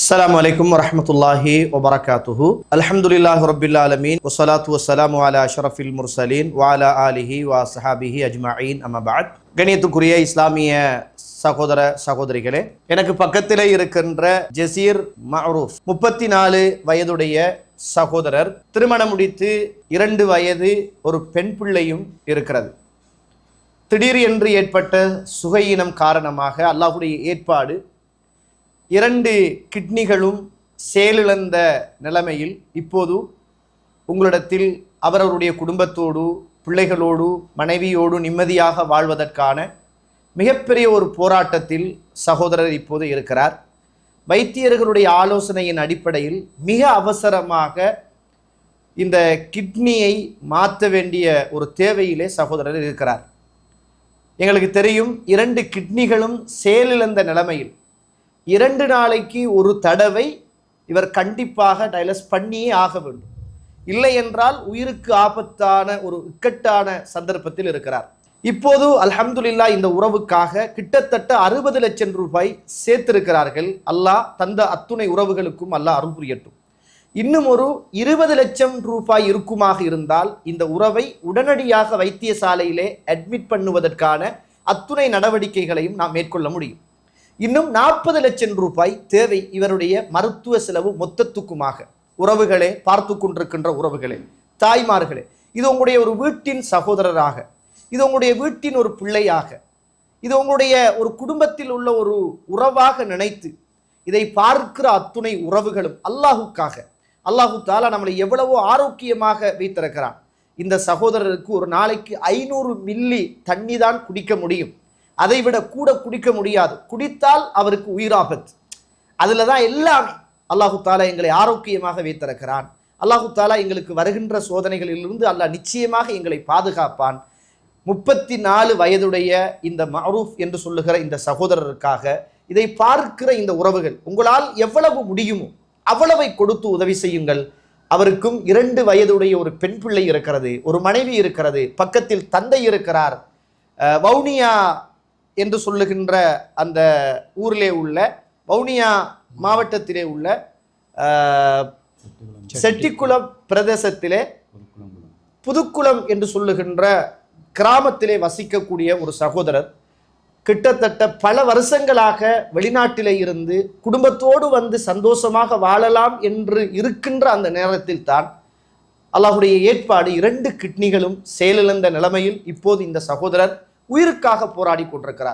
السلام عليكم ورحمة الله وبركاته الحمد لله رب العالمين والصلاة والسلام على أشرف المرسلين وعلى آله وصحابه أجمعين أما بعد கணியத்துக்குரிய இஸ்லாமிய சகோதர சகோதரிகளே, எனக்கு பக்கத்திலே இருக்கின்ற ஜசீர் மஅரூஃப் 34 வயதுடைய சகோதரர். திருமணம் முடித்து 2 வயது ஒரு பெண் பிள்ளையும் இருக்கிறது. திடீர் என்று ஏற்பட்ட சுகையினம் காரணமாக அல்லாஹ்வுடைய ஏற்பாடு 2 கிட்னிகளும் செயலிழந்த நிலைமையில் இப்போது உங்களிடத்தில் அவரவருடைய குடும்பத்தோடு பிள்ளைகளோடு மனைவியோடு நிம்மதியாக வாழ்வதற்கான மிகப்பெரிய ஒரு போராட்டத்தில் சகோதரர் இப்போது இருக்கிறார். வைத்தியர்களுடைய ஆலோசனையின் அடிப்படையில் மிக அவசரமாக இந்த கிட்னியை மாற்ற வேண்டிய ஒரு தேவையிலே சகோதரர் இருக்கிறார். எங்களுக்கு தெரியும், 2 கிட்னிகளும் செயலிழந்த நிலைமையில் 2 நாளைக்கு ஒரு தடவை இவர் கண்டிப்பாக டயலிஸ் பண்ணியே ஆக வேண்டும். இல்லை என்றால் உயிருக்கு ஆபத்தான ஒரு இக்கட்டான சந்தர்ப்பத்தில் இருக்கிறார். இப்போது அல்ஹம்துலில்லாஹ் இந்த உறவுக்காக கிட்டத்தட்ட 60 லட்சம் ரூபாய் சேர்த்திருக்கிறார்கள். அல்லாஹ் தந்த அத்துணை உறவுகளுக்கும் அல்லாஹ் அருள் புரியட்டும். இன்னும் ஒரு 20 லட்சம் ரூபாய் இருக்குமாக இருந்தால் இந்த உறவை உடனடியாக வைத்தியசாலையிலே அட்மிட் பண்ணுவதற்கான அத்துணை நடவடிக்கைகளையும் நாம் மேற்கொள்ள முடியும். இன்னும் 40 லட்சம் ரூபாய் தேவை இவருடைய மருத்துவ செலவு மொத்தத்துக்குமாக. உறவுகளே, பார்த்து கொண்டிருக்கின்ற உறவுகளே, தாய்மார்களே, இது உங்களுடைய ஒரு வீட்டின் சகோதரராக, இது உங்களுடைய வீட்டின் ஒரு பிள்ளையாக, இது உங்களுடைய ஒரு குடும்பத்தில் உள்ள ஒரு உறவாக நினைத்து இதை பார்க்கிற அத்துணை உறவுகளும் அல்லாஹுக்காக, அல்லாஹு தாலா நம்மளை எவ்வளவோ ஆரோக்கியமாக வைத்திருக்கிறான். இந்த சகோதரருக்கு ஒரு நாளைக்கு 500 மில்லி தண்ணி தான் குடிக்க முடியும். அதை விட கூட குடிக்க முடியாது. குடித்தால் அவருக்கு உயிராபத்து. அதில் தான் எல்லாமே. அல்லாஹு தாலா எங்களை ஆரோக்கியமாக வைத்திருக்கிறான். அல்லாஹு தாலா எங்களுக்கு வருகின்ற சோதனைகளிலிருந்து அல்லாஹ் நிச்சயமாக எங்களை பாதுகாப்பான். 34 வயதுடைய இந்த மஅரூஃப் என்று சொல்லுகிற இந்த சகோதரருக்காக இதை பார்க்கிற இந்த உறவுகள் உங்களால் எவ்வளவு முடியுமோ அவ்வளவை கொடுத்து உதவி செய்யுங்கள். அவருக்கும் 2 வயதுடைய ஒரு பெண் பிள்ளை இருக்கிறது, ஒரு மனைவி இருக்கிறது, பக்கத்தில் தந்தை இருக்கிறார். வவுனியா என்று சொல்லுகின்ற அந்த ஊரிலே உள்ள, வவுனியா மாவட்டத்திலே உள்ள செட்டிக்குளம் பிரதேசத்திலே புதுக்குளம் என்று சொல்லுகின்ற கிராமத்திலே வசிக்கக்கூடிய ஒரு சகோதரர் கிட்டத்தட்ட பல வருஷங்களாக வெளிநாட்டிலே இருந்து குடும்பத்தோடு வந்து சந்தோஷமாக வாழலாம் என்று இருக்கின்ற அந்த நேரத்தில் தான் அல்லாஹ்வுடைய ஏற்பாடு 2 கிட்னிகளும் செயலிழந்த நிலைமையில் இப்போது இந்த சகோதரர் உயிருக்காக போராடி கொண்டிருக்கிறார்.